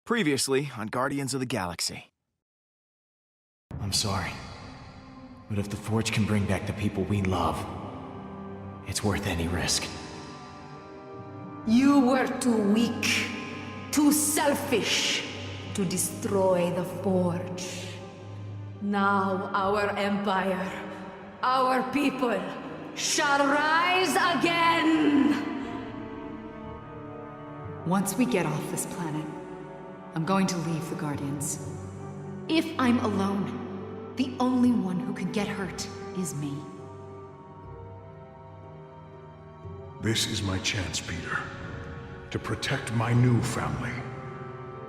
Previously on Guardians of the Galaxy. I'm sorry, but if the Forge can bring back the people we love, it's worth any risk. You were too weak, too selfish to destroy the Forge. Now our empire, our people, shall rise again! Once we get off this planet, I'm going to leave the Guardians. If I'm alone, the only one who could get hurt is me. This is my chance, Peter. To protect my new family.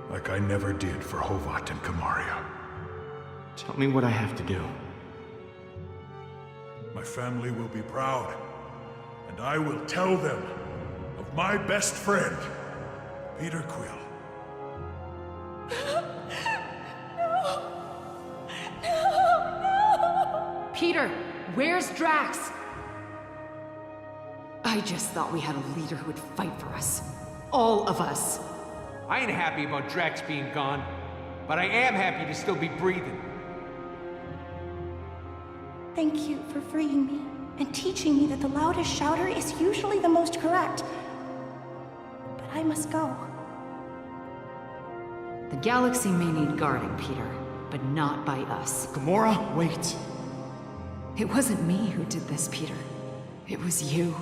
Like I never did for Hovat and Kamaria. Tell me what I have to do. My family will be proud. And I will tell them of my best friend, Peter Quill. Peter, where's Drax? I just thought we had a leader who would fight for us. All of us. I ain't happy about Drax being gone, but I am happy to still be breathing. Thank you for freeing me and teaching me that the loudest shouter is usually the most correct. But I must go. The galaxy may need guarding, Peter, but not by us. Gamora, wait. It wasn't me who did this, Peter. It was you.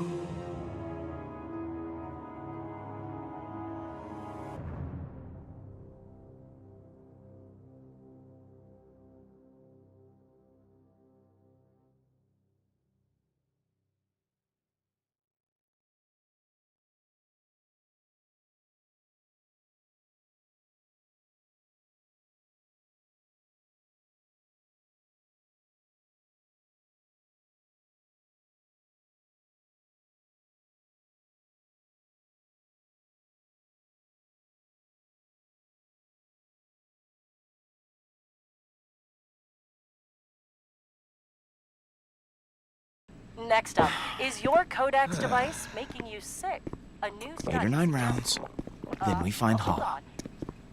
Next up, is your Codex device making you sick? A new study... 8 or 9 rounds, then we find hold Hala.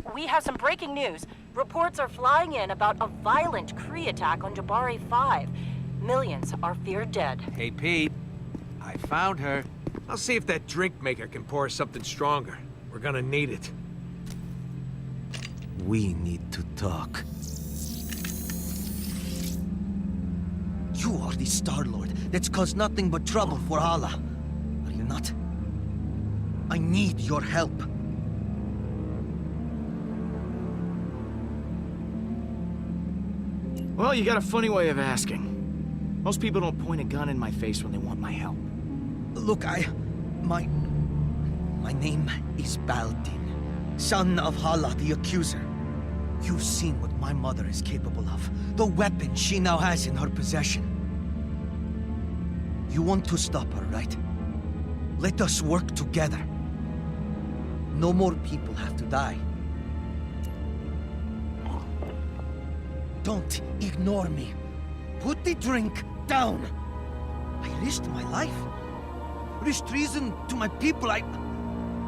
on. We have some breaking news. Reports are flying in about a violent Kree attack on Jabari 5. Millions are feared dead. Hey, Pete. I found her. I'll see if that drink maker can pour us something stronger. We're gonna need it. We need to talk. You are the StarLord that's caused nothing but trouble for Hala. Are you not? I need your help. Well, you got a funny way of asking. Most people don't point a gun in my face when they want my help. Look, My name is Baldin, son of Hala the Accuser. You've seen what my mother is capable of. The weapon she now has in her possession. You want to stop her, right? Let us work together. No more people have to die. Don't ignore me. Put the drink down. I risked my life. Risked treason to my people.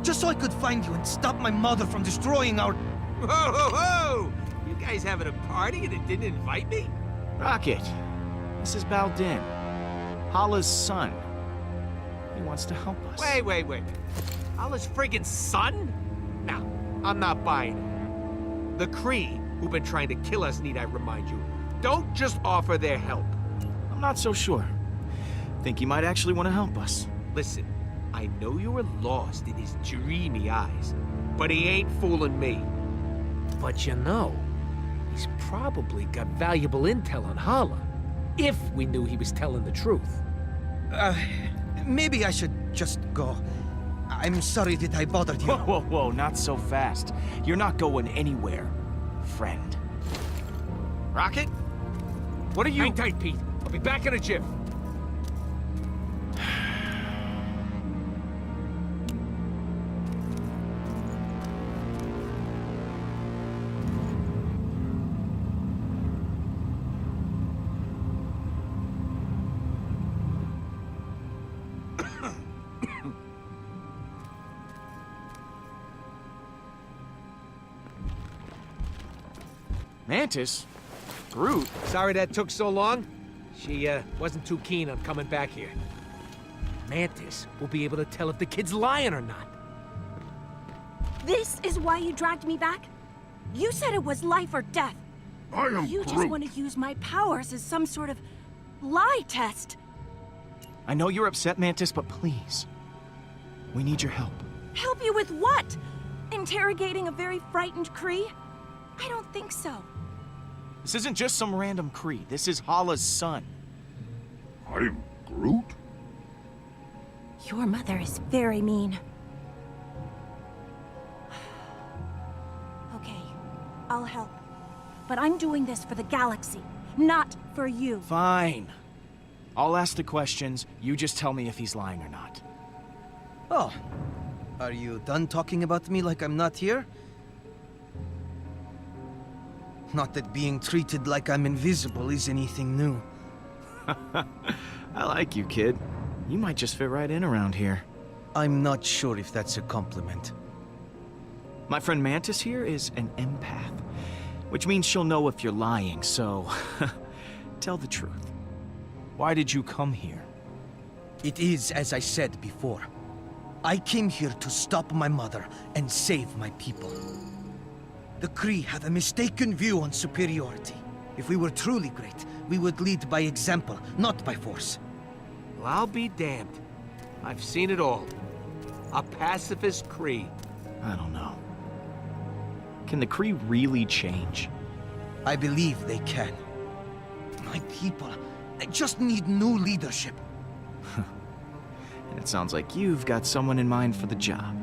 Just so I could find you and stop my mother from destroying our... Whoa, whoa, whoa! You guys having a party and it didn't invite me? Rocket, this is Baldin, Hala's son. He wants to help us. Wait. Hala's friggin' son? Nah, I'm not buying it. The Kree, who've been trying to kill us, need I remind you, don't just offer their help. I'm not so sure. Think he might actually want to help us. Listen, I know you were lost in his dreamy eyes, but he ain't fooling me. But you know, he's probably got valuable intel on Hala, if we knew he was telling the truth. Maybe I should just go. I'm sorry that I bothered you. Whoa, not so fast. You're not going anywhere, friend. Rocket? What are you— Hang tight, Pete. I'll be back in a jiff. Mantis? Groot? Sorry that took so long. She, wasn't too keen on coming back here. Mantis will be able to tell if the kid's lying or not. This is why you dragged me back? You said it was life or death. I am You just Groot. want to use my powers as some sort of lie test. I know you're upset, Mantis, but please. We need your help. Help you with what? Interrogating a very frightened Kree? I don't think so. This isn't just some random Kree. This is Hala's son. I'm Groot? Your mother is very mean. Okay, I'll help. But I'm doing this for the galaxy, not for you. Fine. I'll ask the questions. You just tell me if he's lying or not. Oh, are you done talking about me like I'm not here? Not that being treated like I'm invisible is anything new. I like you, kid. You might just fit right in around here. I'm not sure if that's a compliment. My friend Mantis here is an empath, which means she'll know if you're lying, so tell the truth. Why did you come here? It is as I said before. I came here to stop my mother and save my people. The Kree have a mistaken view on superiority. If we were truly great, we would lead by example, not by force. Well, I'll be damned. I've seen it all. A pacifist Kree. I don't know. Can the Kree really change? I believe they can. My people, they just need new leadership. And it sounds like you've got someone in mind for the job.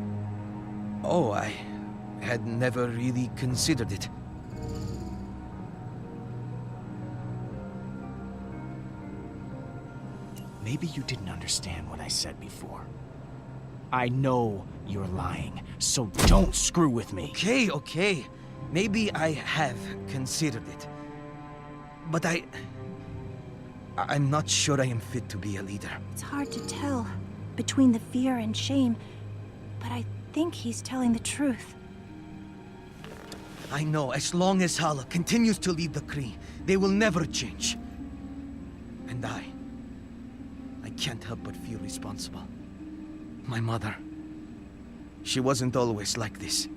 Oh, I had never really considered it. Maybe you didn't understand what I said before. I know you're lying, so don't screw with me. Okay. Maybe I have considered it. But I'm not sure I am fit to be a leader. It's hard to tell between the fear and shame, but I think he's telling the truth. I know, as long as Hala continues to lead the Kree, they will never change. And I can't help but feel responsible. My mother, she wasn't always like this.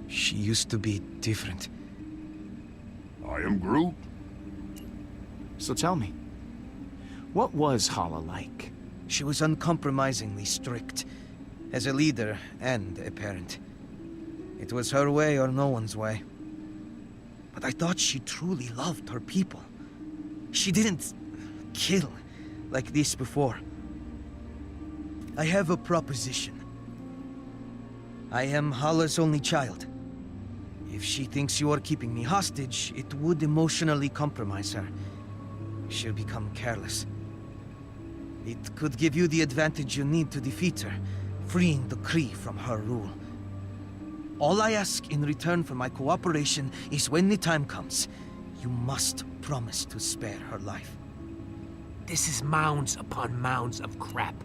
She used to be different. I am Groot. So tell me, what was Hala like? She was uncompromisingly strict, as a leader and a parent. It was her way or no one's way. But I thought she truly loved her people. She didn't kill like this before. I have a proposition. I am Hala's only child. If she thinks you are keeping me hostage, it would emotionally compromise her. She'll become careless. It could give you the advantage you need to defeat her, freeing the Kree from her rule. All I ask in return for my cooperation is when the time comes, you must promise to spare her life. This is mounds upon mounds of crap.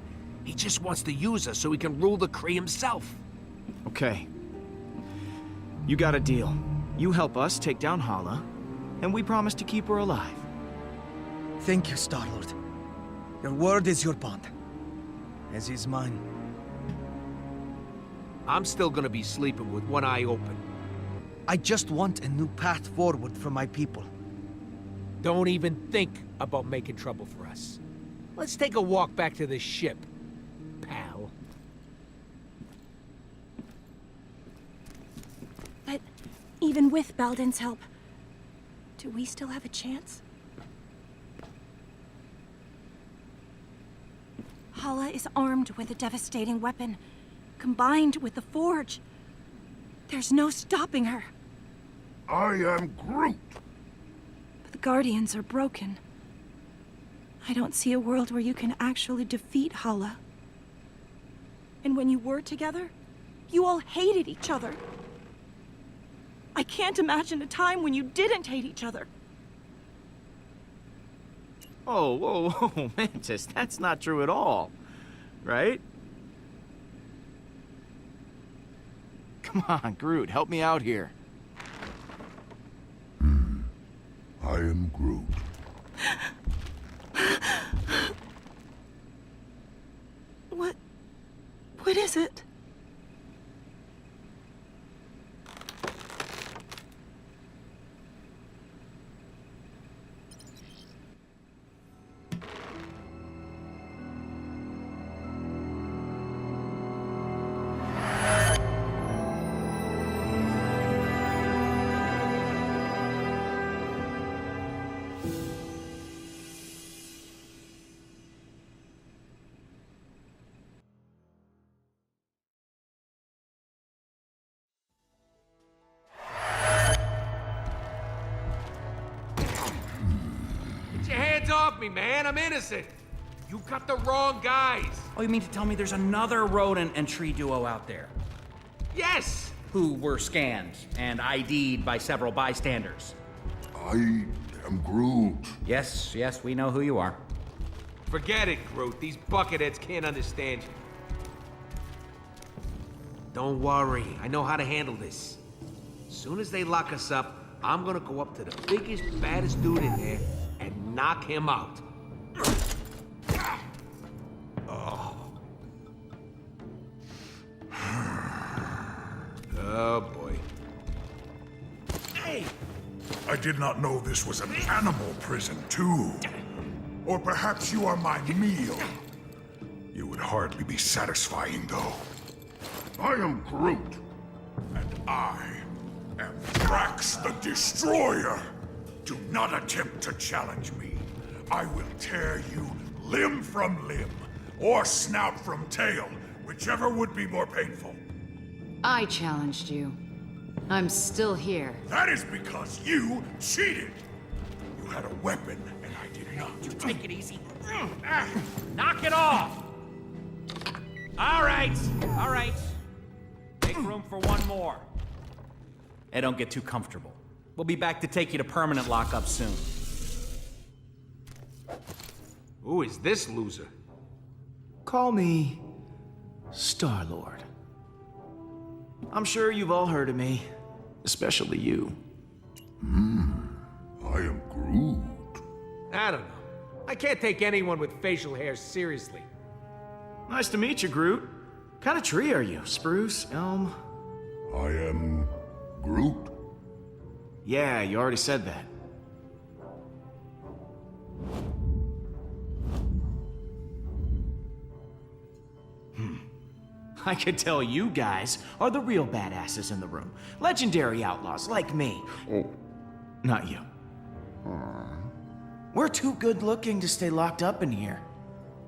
He just wants to use us so he can rule the Kree himself. Okay. You got a deal. You help us take down Hala, and we promise to keep her alive. Thank you, StarLord. Your word is your bond, as is mine. I'm still gonna be sleeping with one eye open. I just want a new path forward for my people. Don't even think about making trouble for us. Let's take a walk back to the ship, pal. But even with Baldin's help, do we still have a chance? Hala is armed with a devastating weapon, combined with the Forge. There's no stopping her. I am Groot. But the Guardians are broken. I don't see a world where you can actually defeat Hala. And when you were together, you all hated each other. I can't imagine a time when you didn't hate each other. Oh, whoa, whoa, Mantis, that's not true at all. Right? Come on, Groot, help me out here. I am Groot. What is it? Get your hands off me, man. I'm innocent. You got the wrong guys. Oh, you mean to tell me there's another rodent and tree duo out there? Yes! Who were scanned and ID'd by several bystanders? I am Groot. Yes, we know who you are. Forget it, Groot. These bucketheads can't understand you. Don't worry. I know how to handle this. As soon as they lock us up, I'm gonna go up to the biggest, baddest dude in there and knock him out. Oh, boy. Hey! I did not know this was an animal prison, too. Or perhaps you are my meal. You would hardly be satisfying, though. I am Groot. And I am Drax the Destroyer. Do not attempt to challenge me. I will tear you limb from limb, or snout from tail, whichever would be more painful. I challenged you. I'm still here. That is because you cheated. You had a weapon, and I did not. You take it easy. Knock it off! All right. Make room for one more. Hey, don't get too comfortable. We'll be back to take you to permanent lockup soon. Who is this loser? Call me StarLord. I'm sure you've all heard of me, especially you. I am Groot. I don't know. I can't take anyone with facial hair seriously. Nice to meet you, Groot. What kind of tree are you? Spruce? Elm? I am Groot. Yeah, you already said that. I could tell you guys are the real badasses in the room. Legendary outlaws like me. Oh. Not you. We're too good looking to stay locked up in here.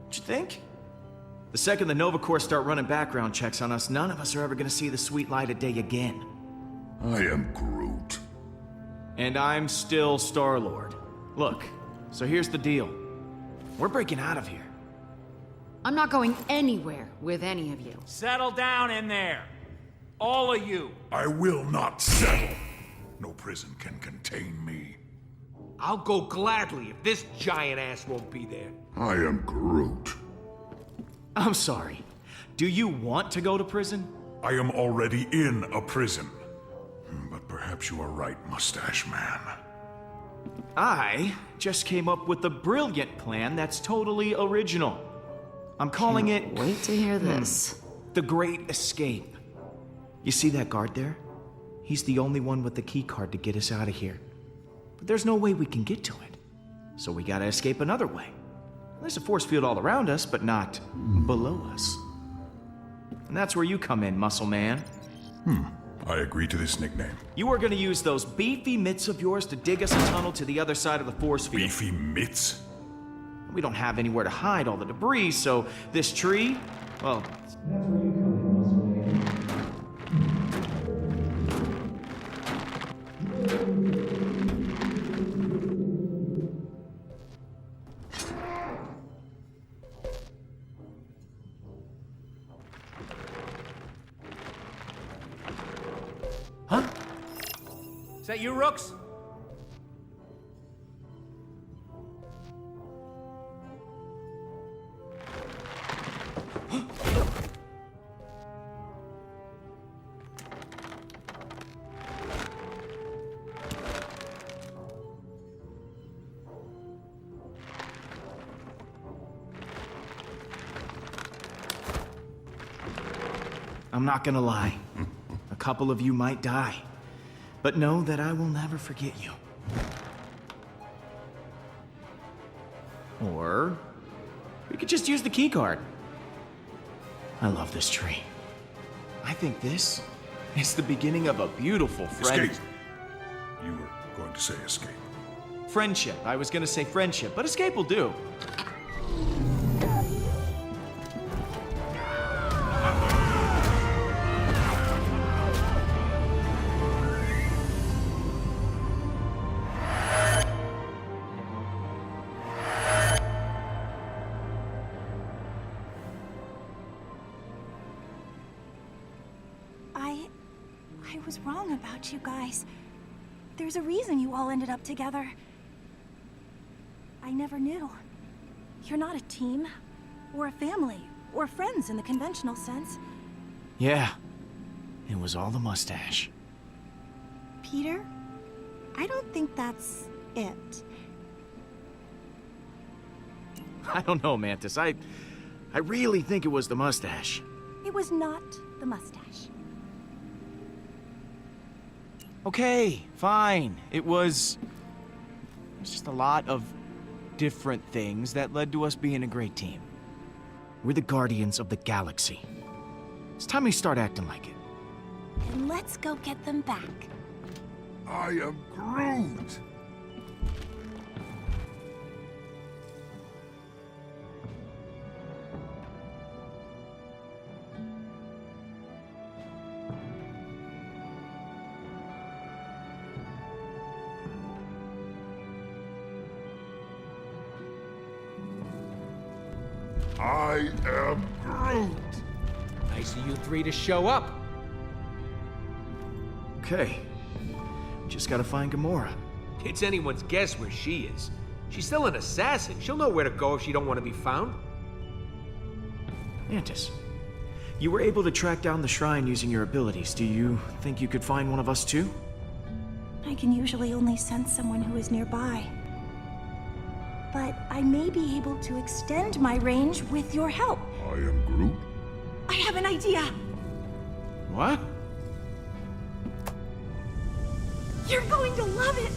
Don't you think? The second the Nova Corps start running background checks on us, none of us are ever gonna see the sweet light of day again. I am Groot. And I'm still StarLord. Look, so here's the deal. We're breaking out of here. I'm not going anywhere with any of you. Settle down in there. All of you. I will not settle. No prison can contain me. I'll go gladly if this giant ass won't be there. I am Groot. I'm sorry. Do you want to go to prison? I am already in a prison. But perhaps you are right, Mustache Man. I just came up with a brilliant plan that's totally original. I'm calling it... Wait to hear this. The Great Escape. You see that guard there? He's the only one with the key card to get us out of here. But there's no way we can get to it. So we gotta escape another way. There's a force field all around us, but not below us. And that's where you come in, Muscle Man. I agree to this nickname. You are gonna use those beefy mitts of yours to dig us a tunnel to the other side of the force field. Beefy mitts? We don't have anywhere to hide all the debris, so this tree, well... That's where you come in, Muscle Man. Huh? Is that you, Rooks? I'm not gonna lie. A couple of you might die. But know that I will never forget you. Or we could just use the keycard. I love this tree. I think this is the beginning of a beautiful friend. Escape. You were going to say escape. Friendship. I was gonna say friendship, but escape will do. I was wrong about you guys. There's a reason you all ended up together. I never knew. You're not a team, or a family, or friends in the conventional sense. Yeah, it was all the mustache. Peter, I don't think that's it. I don't know, Mantis. I really think it was the mustache. It was not the mustache. Okay, fine. It was just a lot of different things that led to us being a great team. We're the Guardians of the Galaxy. It's time we start acting like it. And let's go get them back. I am Groot! I am Groot! Nice of you three to show up. Okay. Just gotta find Gamora. It's anyone's guess where she is. She's still an assassin. She'll know where to go if she don't want to be found. Mantis, you were able to track down the shrine using your abilities. Do you think you could find one of us too? I can usually only sense someone who is nearby. But I may be able to extend my range with your help. I am Groot? I have an idea! What? You're going to love it!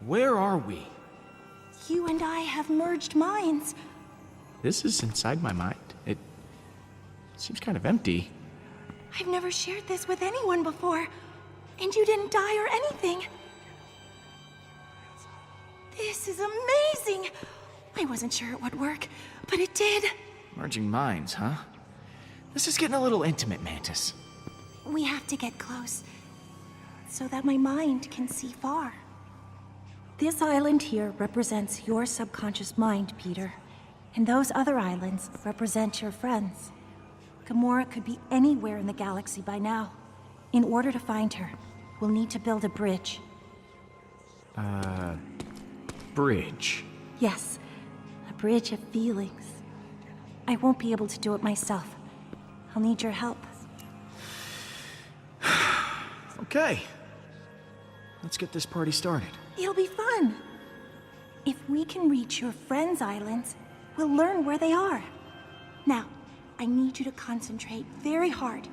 Where are we? You and I have merged minds. This is inside my mind. It seems kind of empty. I've never shared this with anyone before, and you didn't die or anything. This is amazing! I wasn't sure it would work, but it did. Merging minds, huh? This is getting a little intimate, Mantis. We have to get close, so that my mind can see far. This island here represents your subconscious mind, Peter. And those other islands represent your friends. Gomorrah could be anywhere in the galaxy by now. In order to find her, we'll need to build a bridge. Bridge? Yes, a bridge of feelings. I won't be able to do it myself. I'll need your help. Okay. Let's get this party started. It'll be fun. If we can reach your friends' islands, we'll learn where they are. Now, I need you to concentrate very hard.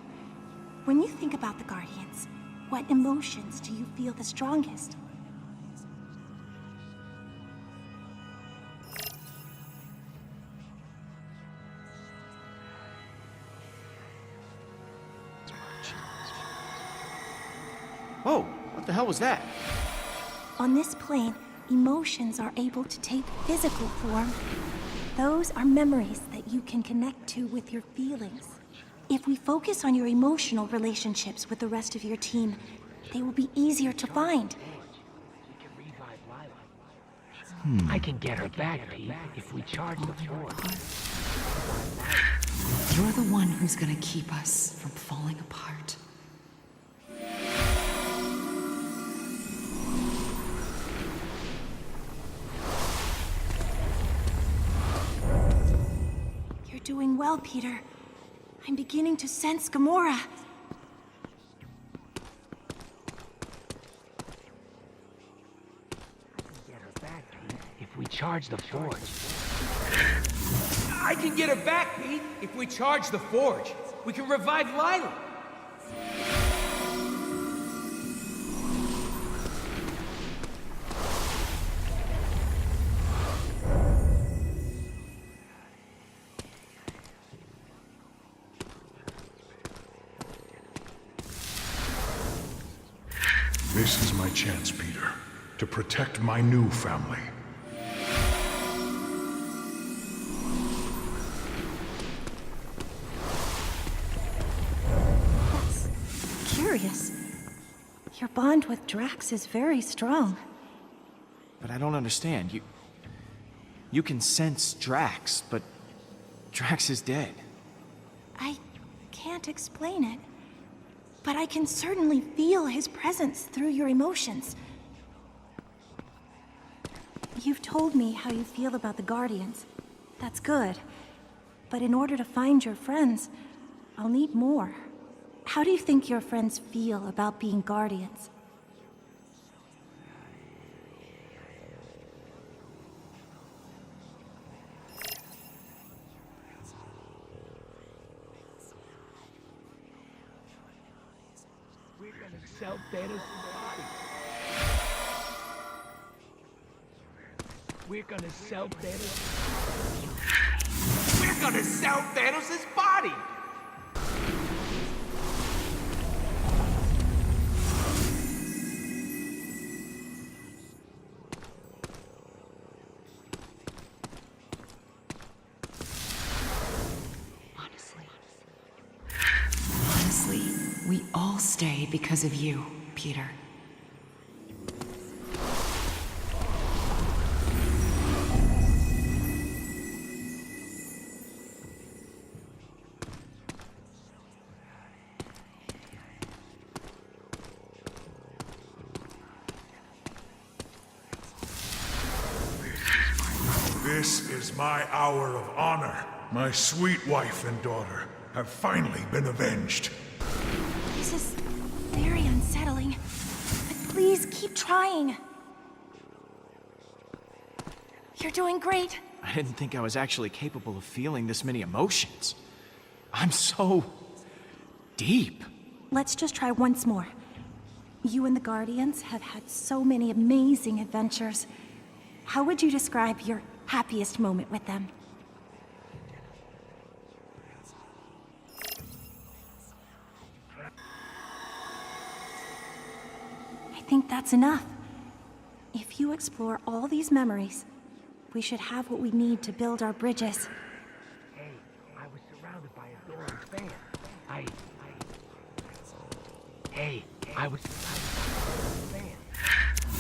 When you think about the Guardians, what emotions do you feel the strongest? Whoa, what the hell was that? On this plane, emotions are able to take physical form. Those are memories that you can connect to with your feelings. If we focus on your emotional relationships with the rest of your team, they will be easier to find. I can get her back, Pete, if we charge the force. You're the one who's gonna keep us from falling apart. doing well, Peter. I'm beginning to sense Gomorrah. Get her back, Pete, if we charge the forge. I can get her back, Pete, if we charge the forge. We can revive Lila. This is my chance, Peter, to protect my new family. That's curious. Your bond with Drax is very strong. But I don't understand. You can sense Drax, but Drax is dead. I can't explain it, but I can certainly feel his presence through your emotions. You've told me how you feel about the Guardians. That's good. But in order to find your friends, I'll need more. How do you think your friends feel about being Guardians? We're gonna sell Thanos' body. We're gonna sell Thanos. We're gonna sell Thanos' body! Honestly, we all stay because of you, Peter. This is my hour of honor. My sweet wife and daughter have finally been avenged. This is very unsettling, but please keep trying. You're doing great. I didn't think I was actually capable of feeling this many emotions. I'm so deep. Let's just try once more. You and the Guardians have had so many amazing adventures. How would you describe your happiest moment with them? I think that's enough. If you explore all these memories, we should have what we need to build our bridges. Hey, I was surrounded by adoring fans.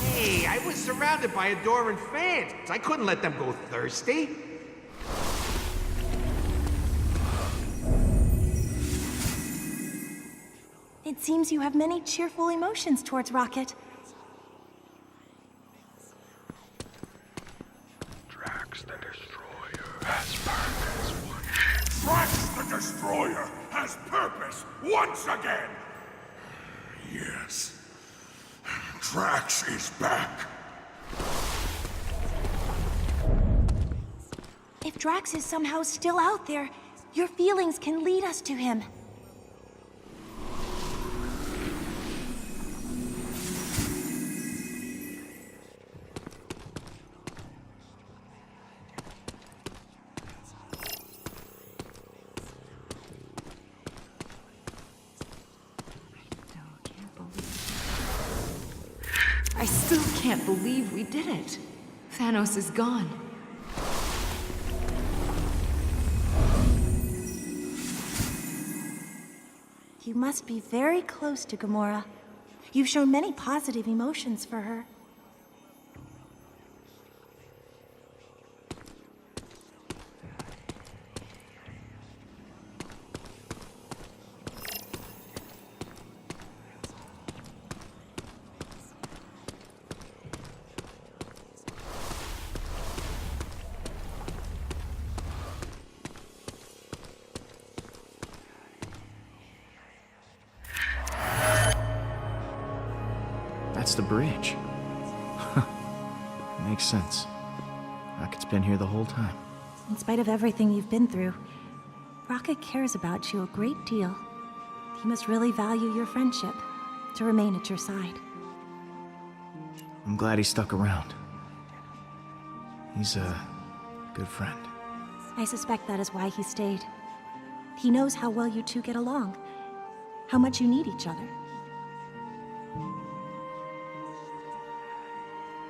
Hey, I was surrounded by adoring fans. I couldn't let them go thirsty. It seems you have many cheerful emotions towards Rocket. Drax the Destroyer has purpose. Drax the Destroyer has purpose once again! Yes. Drax is back. If Drax is somehow still out there, your feelings can lead us to him. I still can't believe we did it. Thanos is gone. You must be very close to Gomorrah. You've shown many positive emotions for her. the bridge. Makes sense. Rocket's been here the whole time. In spite of everything you've been through, Rocket cares about you a great deal. He must really value your friendship to remain at your side. I'm glad he stuck around. He's a good friend. I suspect that is why he stayed. He knows how well you two get along, how much you need each other.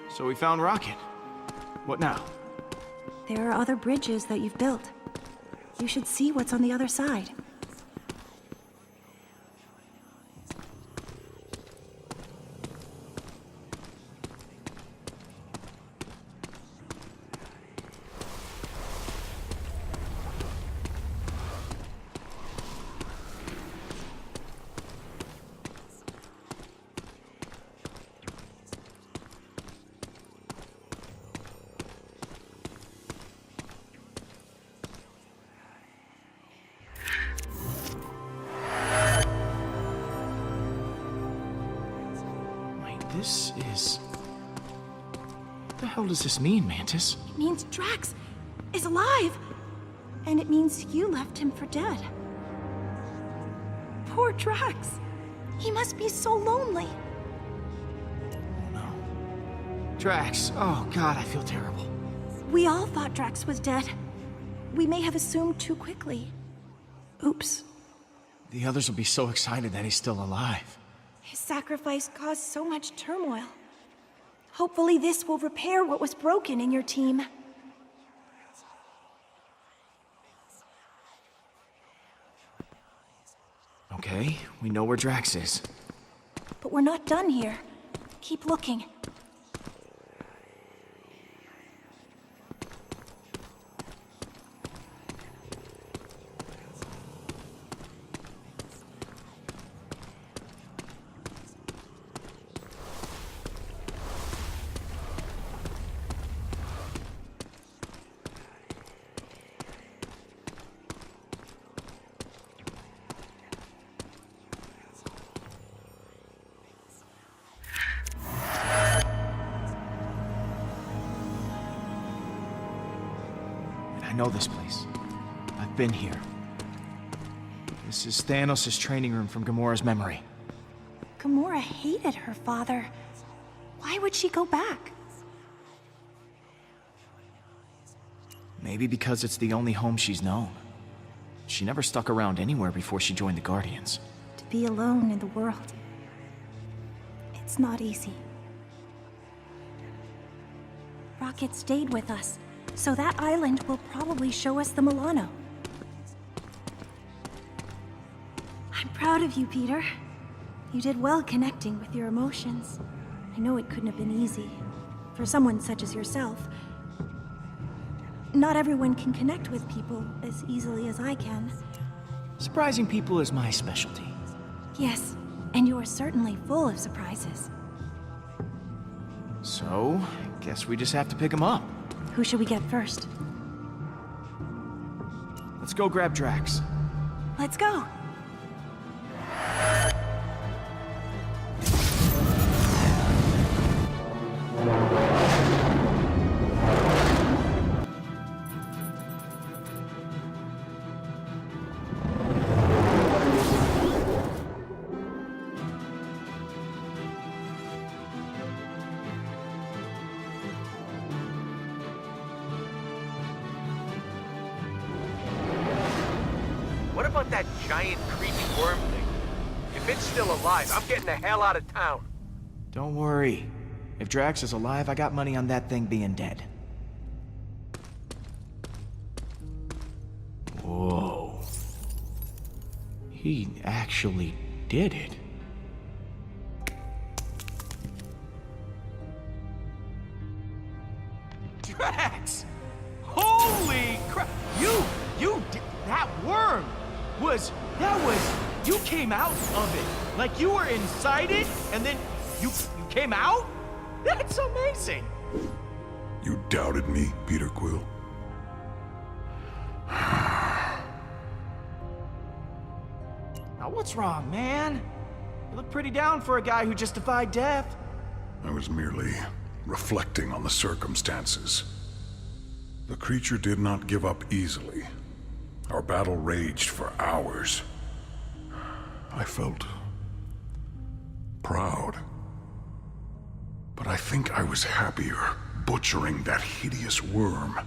So we found Rocket. What now? There are other bridges that you've built. You should see what's on the other side. This is... What the hell does this mean, Mantis? It means Drax is alive! And it means you left him for dead. Poor Drax. He must be so lonely. Oh no. Drax, oh god, I feel terrible. We all thought Drax was dead. We may have assumed too quickly. Oops. The others will be so excited that he's still alive. His sacrifice caused so much turmoil. Hopefully this will repair what was broken in your team. Okay, we know where Drax is. But we're not done here. Keep looking. I know this place. I've been here. This is Thanos' training room from Gamorah's memory. Gamora hated her father. Why would she go back? Maybe because it's the only home she's known. She never stuck around anywhere before she joined the Guardians. To be alone in the world. It's not easy. Rocket stayed with us, so that island will probably show us the Milano. I'm proud of you, Peter. You did well connecting with your emotions. I know it couldn't have been easy. For someone such as yourself. Not everyone can connect with people as easily as I can. Surprising people is my specialty. Yes, and you are certainly full of surprises. So, guess we just have to pick him up. Who should we get first? Let's go grab Drax. Let's go. What about that giant, creepy worm thing? If it's still alive, I'm getting the hell out of town. Don't worry. If Drax is alive, I got money on that thing being dead. Whoa. He actually did it. Drax! Holy crap! You did that worm you came out of it. Like you were inside it, and then you came out? That's amazing! You doubted me, Peter Quill? Now what's wrong, man? You look pretty down for a guy who just defied death. I was merely reflecting on the circumstances. The creature did not give up easily. Our battle raged for hours. I felt proud. But I think I was happier butchering that hideous worm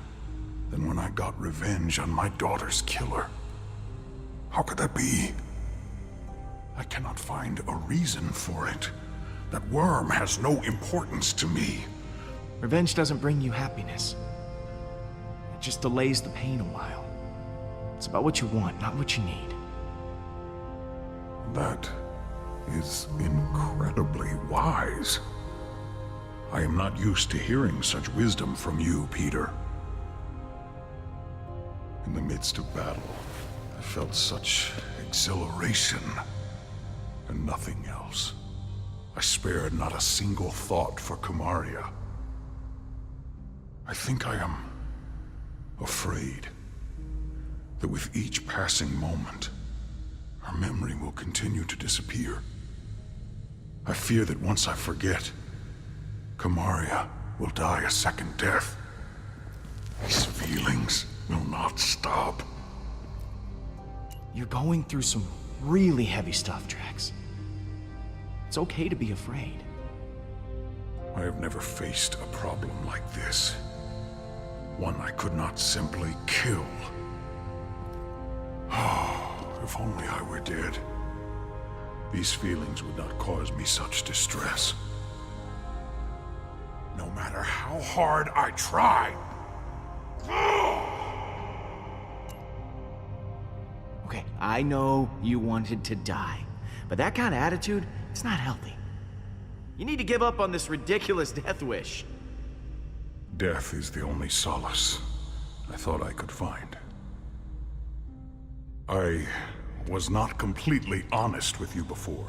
than when I got revenge on my daughter's killer. How could that be? I cannot find a reason for it. That worm has no importance to me. Revenge doesn't bring you happiness. It just delays the pain a while. It's about what you want, not what you need. That is incredibly wise. I am not used to hearing such wisdom from you, Peter. In the midst of battle, I felt such exhilaration and nothing else. I spared not a single thought for Gomorrah. I think I am afraid that with each passing moment, her memory will continue to disappear. I fear that once I forget, Gomorrah will die a second death. These feelings will not stop. You're going through some really heavy stuff, Drax. It's okay to be afraid. I have never faced a problem like this. One I could not simply kill. If only I were dead. These feelings would not cause me such distress. No matter how hard I try. Okay, I know you wanted to die, but that kind of attitude, it's not healthy. You need to give up on this ridiculous death wish. Death is the only solace I thought I could find. I was not completely honest with you before.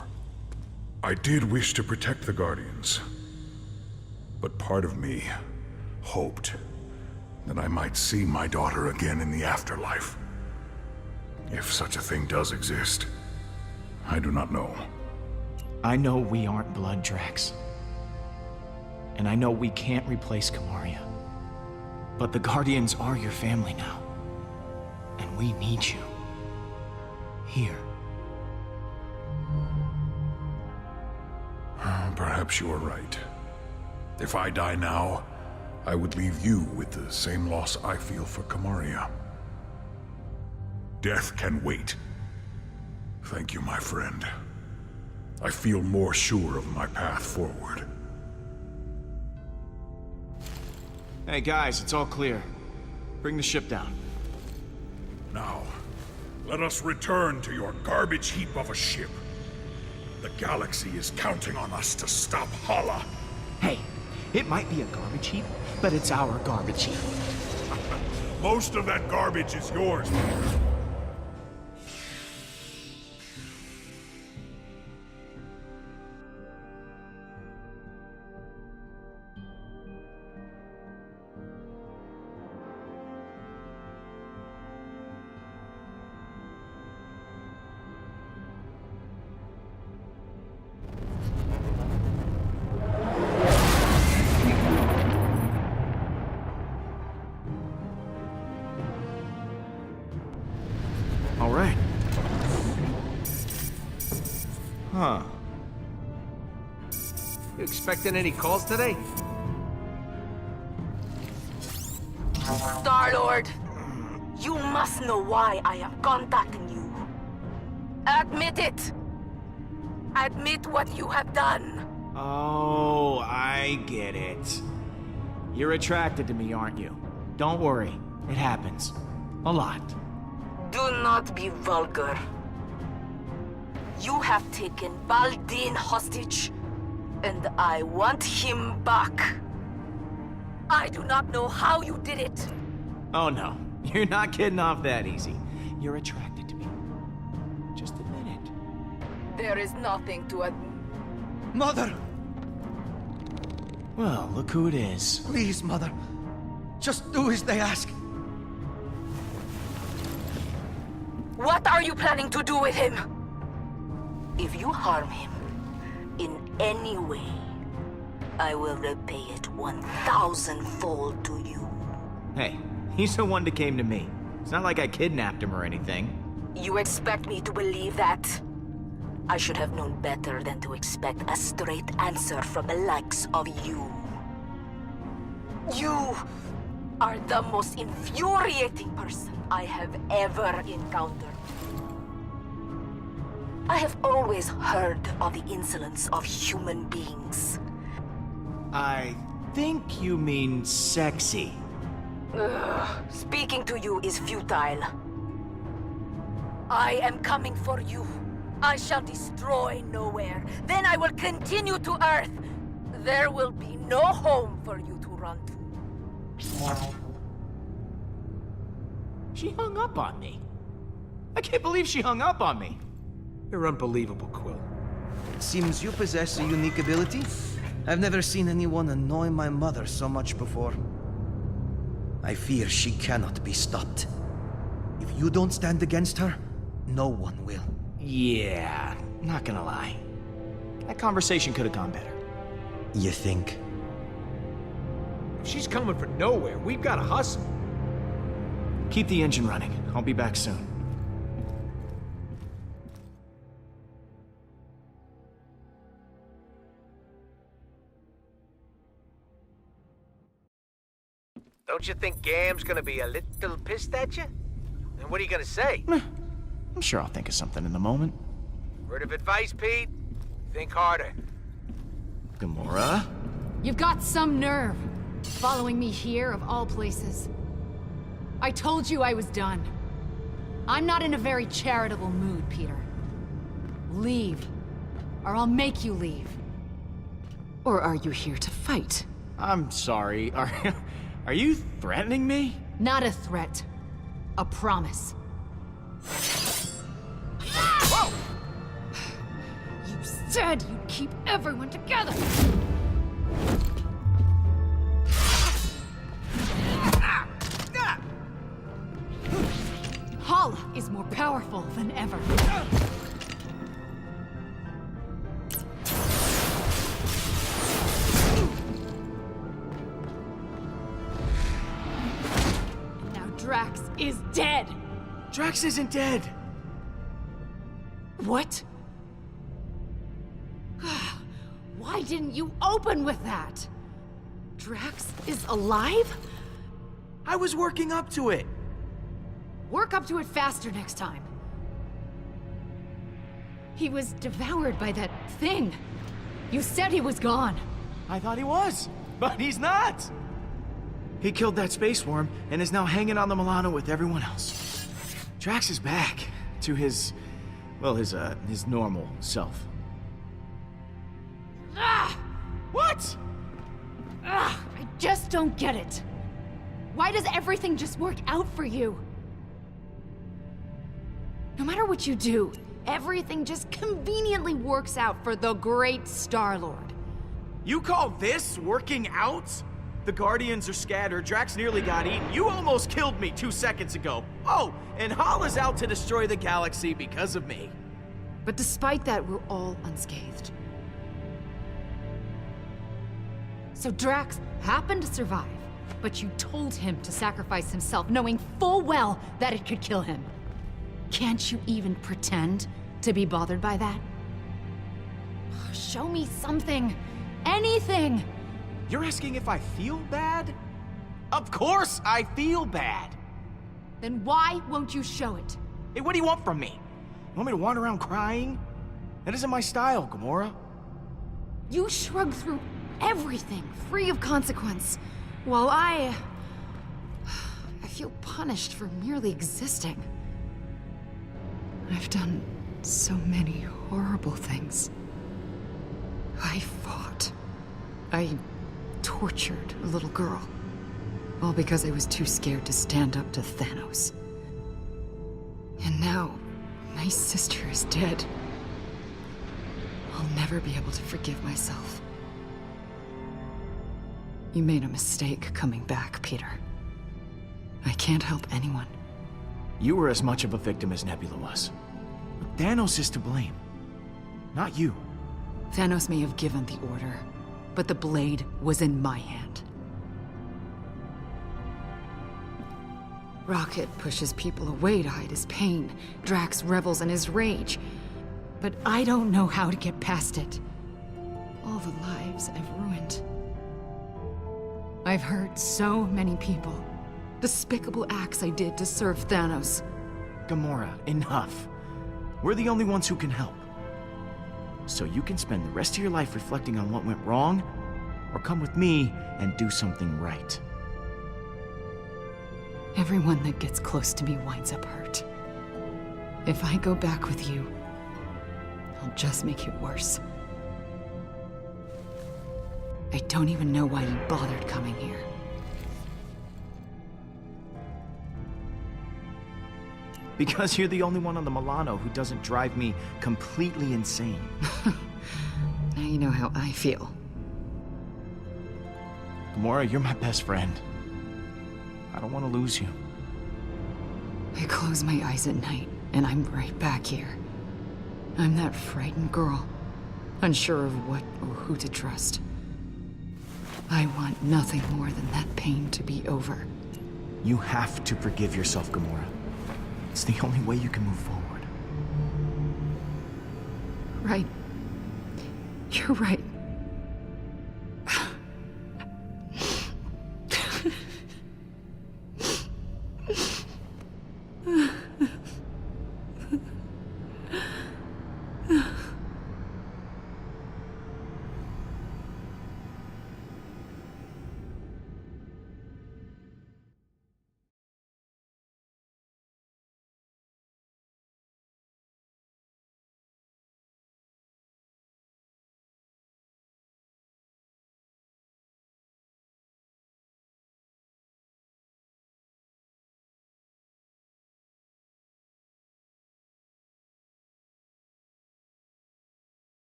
I did wish to protect the Guardians, but part of me hoped that I might see my daughter again in the afterlife. If such a thing does exist, I do not know. I know we aren't blood, Drax. And I know we can't replace Gomorrah. But the Guardians are your family now. And we need you. Here. Perhaps you are right. If I die now, I would leave you with the same loss I feel for Gomorrah. Death can wait. Thank you, my friend. I feel more sure of my path forward. Hey guys, it's all clear. Bring the ship down. Now, let us return to your garbage heap of a ship. The galaxy is counting on us to stop Hala. Hey, it might be a garbage heap, but it's our garbage heap. Most of that garbage is yours, Peter. All right. Huh. You expecting any calls today? StarLord, you must know why I am contacting you. Admit it. Admit what you have done. Oh, I get it. You're attracted to me, aren't you? Don't worry. It happens. A lot. Do not be vulgar. You have taken Baldin hostage, and I want him back. I do not know how you did it. Oh no, you're not getting off that easy. You're attracted to me. Just admit it. There is nothing to admit. Mother! Well, look who it is. Please, Mother. Just do as they ask. What are you planning to do with him? If you harm him in any way, I will repay it 1,000-fold to you. Hey, he's the one that came to me. It's not like I kidnapped him or anything. You expect me to believe that? I should have known better than to expect a straight answer from the likes of you. You are the most infuriating person I have ever encountered. I have always heard of the insolence of human beings. I think you mean sexy. Speaking to you is futile. I am coming for you. I shall destroy Nowhere. Then I will continue to Earth. There will be no home for you to run to. She hung up on me. I can't believe she hung up on me. You're unbelievable, Quill. Seems you possess a unique ability. I've never seen anyone annoy my mother so much before. I fear she cannot be stopped. If you don't stand against her, no one will. Yeah, not gonna lie. That conversation could have gone better. You think? If she's coming for Nowhere, we've got to hustle. Keep the engine running. I'll be back soon. Don't you think Gam's gonna be a little pissed at you? And what are you gonna say? I'm sure I'll think of something in the moment. Word of advice, Pete? Think harder. Gomorrah? You've got some nerve, following me here of all places. I told you I was done. I'm not in a very charitable mood, Peter. Leave, or I'll make you leave. Or are you here to fight? I'm sorry. Are you threatening me? Not a threat. A promise. Whoa! You said you'd keep everyone together! Hala is more powerful than ever. Now Drax is dead! Drax isn't dead! What? Why didn't you open with that? Drax is alive? I was working up to it! Work up to it faster next time. He was devoured by that thing. You said he was gone. I thought he was, but he's not! He killed that space worm and is now hanging on the Milano with everyone else. Drax is back to his normal self. Ah! What? Ah! I just don't get it. Why does everything just work out for you? No matter what you do, everything just conveniently works out for the great StarLord. You call this working out? The Guardians are scattered, Drax nearly got eaten, you almost killed me 2 seconds ago. Oh, and Hala's out to destroy the galaxy because of me. But despite that, we're all unscathed. So Drax happened to survive, but you told him to sacrifice himself, knowing full well that it could kill him. Can't you even pretend to be bothered by that? Show me something. Anything! You're asking if I feel bad? Of course I feel bad! Then why won't you show it? Hey, what do you want from me? You want me to wander around crying? That isn't my style, Gomorrah. You shrug through everything, free of consequence, while I feel punished for merely existing. I've done so many horrible things. I fought. I tortured a little girl. All because I was too scared to stand up to Thanos. And now, my sister is dead. I'll never be able to forgive myself. You made a mistake coming back, Peter. I can't help anyone. You were as much of a victim as Nebula was. But Thanos is to blame. Not you. Thanos may have given the order, but the blade was in my hand. Rocket pushes people away to hide his pain. Drax revels in his rage. But I don't know how to get past it. All the lives I've ruined. I've hurt so many people. Despicable acts I did to serve Thanos. Gamora, enough. We're the only ones who can help. So you can spend the rest of your life reflecting on what went wrong, or come with me and do something right. Everyone that gets close to me winds up hurt. If I go back with you, I'll just make it worse. I don't even know why you bothered coming here. Because you're the only one on the Milano who doesn't drive me completely insane. Now you know how I feel. Gamora, you're my best friend. I don't want to lose you. I close my eyes at night, and I'm right back here. I'm that frightened girl, unsure of what or who to trust. I want nothing more than that pain to be over. You have to forgive yourself, Gamora. It's the only way you can move forward. Right. You're right.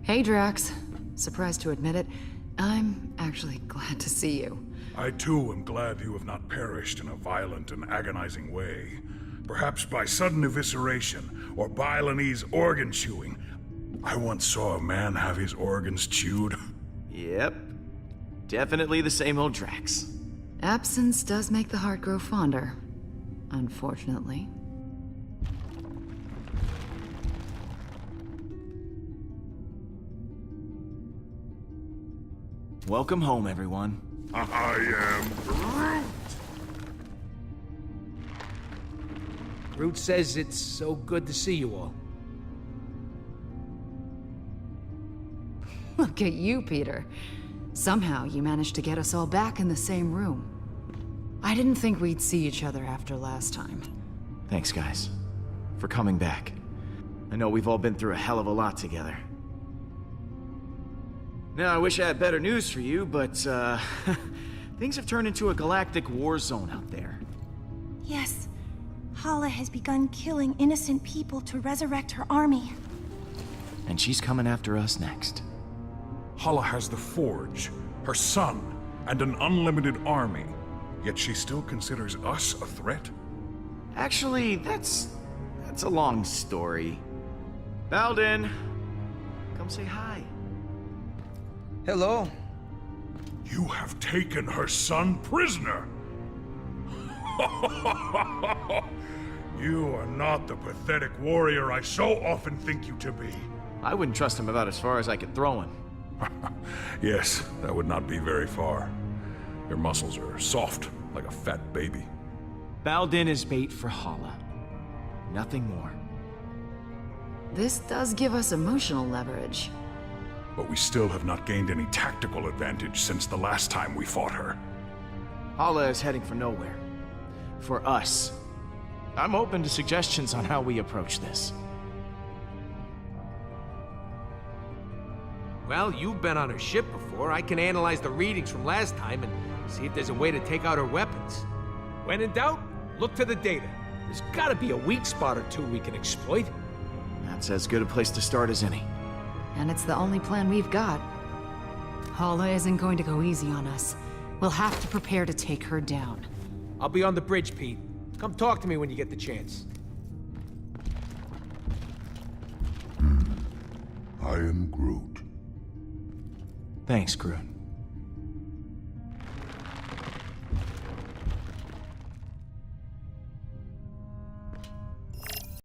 Hey, Drax. Surprised to admit it, I'm actually glad to see you. I too am glad you have not perished in a violent and agonizing way. Perhaps by sudden evisceration, or Balinese organ chewing. I once saw a man have his organs chewed. Yep. Definitely the same old Drax. Absence does make the heart grow fonder. Unfortunately. Welcome home, everyone. I am Groot! Groot says it's so good to see you all. Look at you, Peter. Somehow you managed to get us all back in the same room. I didn't think we'd see each other after last time. Thanks, guys, for coming back. I know we've all been through a hell of a lot together. Now, I wish I had better news for you, but, things have turned into a galactic war zone out there. Yes. Hala has begun killing innocent people to resurrect her army. And she's coming after us next. Hala has the Forge, her son, and an unlimited army. Yet she still considers us a threat? Actually, that's a long story. Baldin, come say hi. Hello. You have taken her son prisoner! You are not the pathetic warrior I so often think you to be. I wouldn't trust him about as far as I could throw him. Yes, that would not be very far. Your muscles are soft, like a fat baby. Baldin is bait for Hala. Nothing more. This does give us emotional leverage. But we still have not gained any tactical advantage since the last time we fought her. Hala is heading for nowhere. For us. I'm open to suggestions on how we approach this. Well, you've been on her ship before. I can analyze the readings from last time and see if there's a way to take out her weapons. When in doubt, look to the data. There's gotta be a weak spot or two we can exploit. That's as good a place to start as any. And it's the only plan we've got. Hala isn't going to go easy on us. We'll have to prepare to take her down. I'll be on the bridge, Pete. Come talk to me when you get the chance. I am Groot. Thanks, Groot.